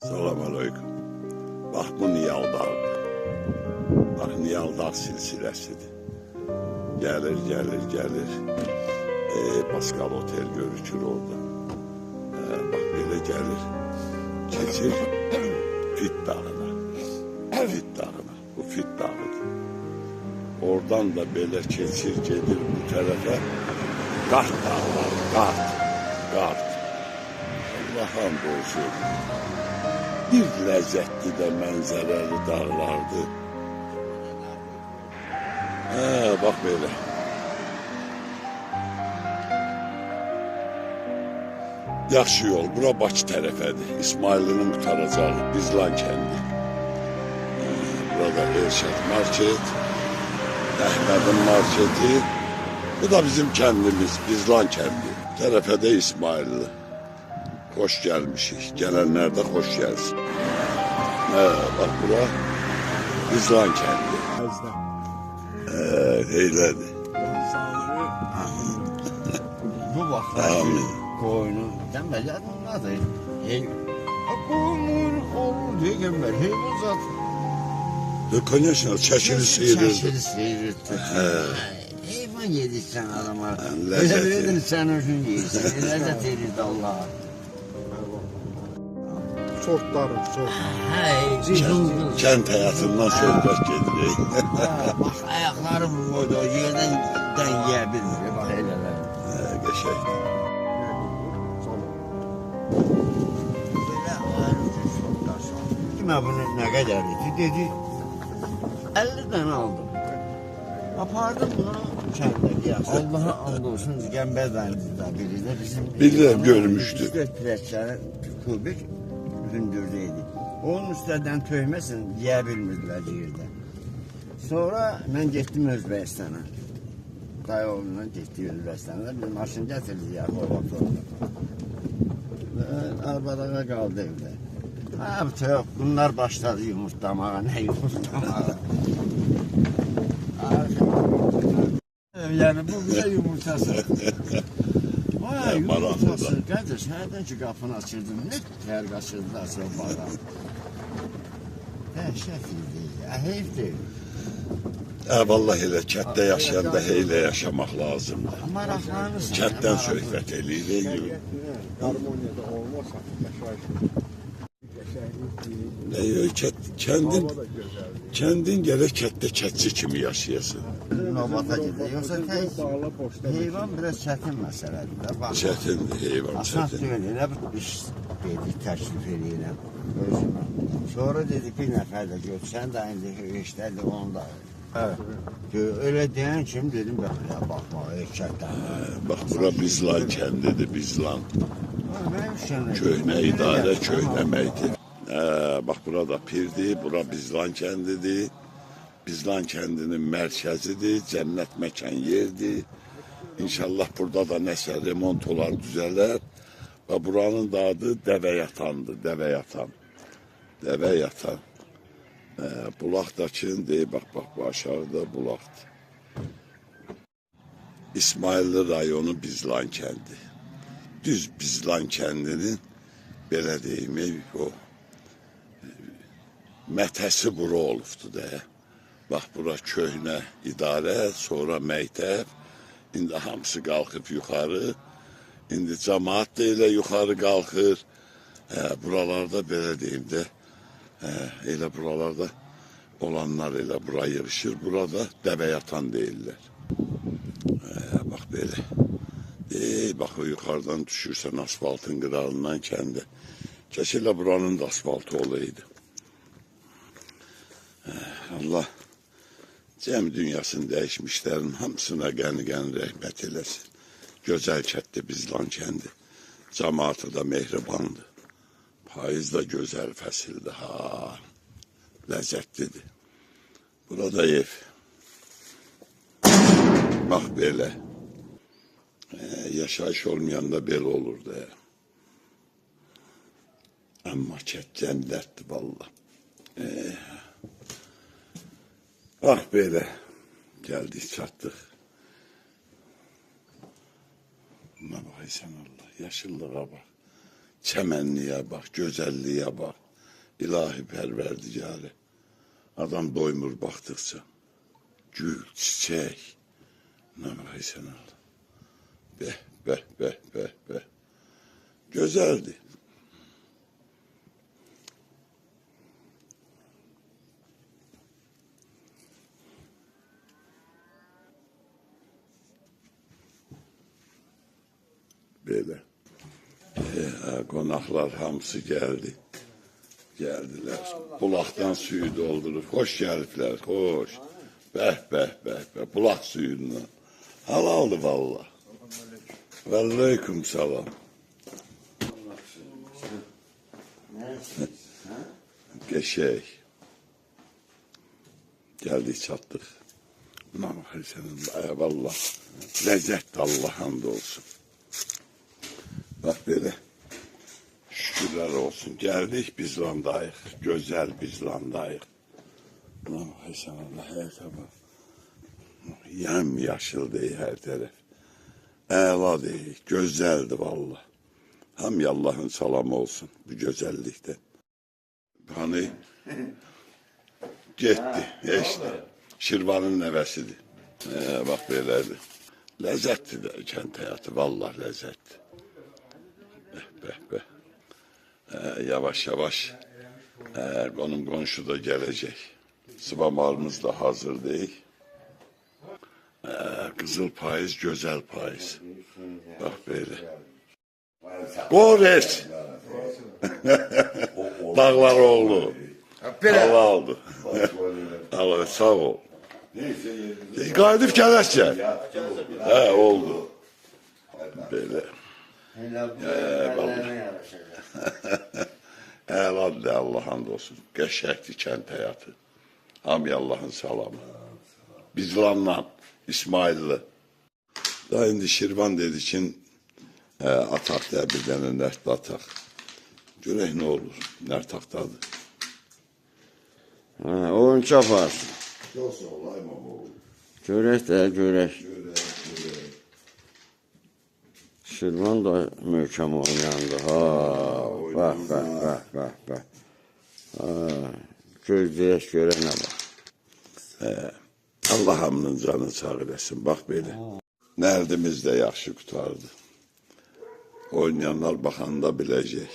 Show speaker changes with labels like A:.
A: Salam aleyküm. Bax bu Niyaldağdır. Bax Niyaldağ silsiləsidir. Gəlir, gəlir, gəlir. Pascal Otel görükür orada. Bax belə gəlir. Keçir Fit dağına. Fit dağına. Bu Fit dağıdır. Oradan da belə keçir, gedir bu tərəfə. Qart dağlar, qart. Qart. Allah hamd olsun. Bir ləzzətli də mənzərəli dağlardı. Bax belə. Yaxşı yol, bura Bakı tərəfədir. İsmailinin qutaracağı Bizlan kəndi. Burada Elşad market, Əhmədin marketi. Bu da bizim kəndimiz, Bizlan kəndi. Tərəfədə İsmailli. Hoş gelmişik. Gelenler de hoş gelsin. Bak bura Bizlan kendi. Eyledi.
B: Bu vaxtlar koyunu deməyədim nədir? Koyunun olur deyəmlər, heyvan zat.
A: Конечно, çəkili sıyırırdı.
B: Çəkili sıyırırdı. Heyvan yedirsən adama.
A: Ləzzət
B: Elə verir sən özün yeyirsən. Ləzzət edirdi Allah.
C: Sortlarım, sort.
A: Kənd həyatından söhbət gedir.
B: Bax, ayaqlarım o yerdən yiyə bilmir. Bax, elələr.
A: Qəşəkdir.
B: Belə ayrıca sortlar son. Demə bunu nə qədər idi? Dedi, 50 dənə aldım. Apardım bunu kəndə. Allah'a and olsun, Qəmbər dənizdə biri də bizim...
A: Bilirəm, görmüşdü.
B: 4 pirəkləri kubik hündürdeydi. Onun üstədən töyməsin, yiyə bilmirdilər yerdə. Sonra mən getdim Özbəkistana. Dayıoğlundan getdik Özbəkistana. Bir maşın gətirdik ya, arabadağa qaldı evdə. Yok, bunlar başladı yumurtlamağa, ne yumurtlamağa. Yani bu bile yumurtası. Vay yumurtası. Kardeş, nereden ki kapını açırdın? Ne ter kaçırdılar sobadan. Dəhşət idi ya, heyf değil.
A: Vallahi elə kətdə yaşayanda heylə yaşamaq lazımdır.
B: Maraqlanırsan.
A: Kətdən söhbət eləyirik.
C: Harmoniyada olmasa
A: Kendin gerek kətdə kətçi kimi yaşayasın.
B: Növbata gedir. Yoxsa heyvan biraz çətin məsələdir.
A: Çətindir, heyvan
B: Asan
A: çətin.
B: deyil, elə bir iş dedik, təklif eləyirəm. Sonra dedik bir nəfər də gör, sən də indi işlədi, onu da. Evet. Öyle deyən kim dedim ben ya bakma erkəkdən.
A: Bax bura Bizlan kəndidir, Bizlan. Köhnə idarə, köhnə məydir. Bax burada Pirdir, bura Bizlan kəndidir. Bizlan kəndinin mərkəzidir, cənnət məkan yerdir. İnşallah burada da nəsə remont olar, düzələr. Və buranın da adı Dəvəyatandır, Dəvəyatan. Dəvəyatan. Bulaqdakındır, bax, bu aşağıda bulaqdır. İsmailli rayonu Bizlan kəndi. Düz Bizlan kəndinin, belə deyim, o mətəsi bura olubdur da. Bax, bura köhnə idarə, sonra məktəb, indi hamısı qalxıb yuxarı, indi cəmaat da elə yuxarı qalxır. Buralarda belə deyim də, elə buralarda olanlar elə bura yığışır, burada Dəvəyatan deyirlər. Bax belə. Bax o yuxarıdan düşürsən asfaltın qırağından kəndə. Keşke elə buranın da asfaltı olaydı. Allah cəm dünyasını dəyişmişlərin hamısına qəni-qəni rəhmət eləsin. Gözəl kətdir Bizlan kəndi. Cəmaatı da mehribandır. Payız da gözəl fəsildir, ləzzətlidir. Burada ev. Bax belə. Yaşayış olmayanda belə olur da. Amma kət cənnətdir valla. Bax belə. Gəldik, çatdıq. Buna baxaysan Allah, yaşıllığa bax. Çəmənliyə bax, gözəlliyə bax. İlahi pərverdigarı. Adam doymur baxdıqca. Gül, çiçək. Nə sən Allah. Bəh, bəh, bəh, bəh, bəh. Gözəldir. Belə. Qonaqlar hamısı gəldi. Gəldilər. Bulaqdan suyu doldurub. Xoş gəliblər, xoş. Bəh, bəh, bəh, bəh. Bulaq suyundan. Halaldır valla. Və aleyküm salam. Qəşək. Gəldik, çatdıq. Buna baxır sənin. Valla. Ləzzət Allah hamd olsun. Bax belə. Şükürlər olsun. Gəldik bizlandayıq. Gözəl bizlandayıq. Buna baxır sən Allah. Həyətə bax. Yəm yaşıl deyil hər tərəf. Əla deyil. Gözəldir valla. Hamı Allah'ın salamı olsun bu gözəllikdə. Hani getdi. Eşdi. Şirvanın nəvəsidir. Bax belədir. Ləzzətdir də kənd həyatı. Vallah ləzzətdir. Bəh, bəh. Yavaş yavaş onun qonşu da gələcək. Sıvamarımız da hazır deyil. Qızıl payız, gözəl payız. Bax belə. Qores. Dağlar oğlu. Allah oldu. Allah sağ ol. Qayıdıb gələsən. Oldu. Belə. Əladır Allah hamd olsun. Qəşəkdir kənd həyatı. Hamıya Allah'ın salamı. Bizlanla İsmail'li. Daha indi Şirvan dedi ki ataq da bir dənə nərd ataq. Görək nə olur. Nərd taxtadır.
B: Oyuncu yaparsın.
A: Yoxsa olay mı olur?
B: Görək də, görək. Şirvan da möhkəm oynayandı. Bax, bax, bax, bax, bax. Gözləyək görənə bax.
A: Allah hamının canı sağ eləsin. Bax belə. Nərdimiz də yaxşı qutardı. Oynayanlar baxanda biləcək.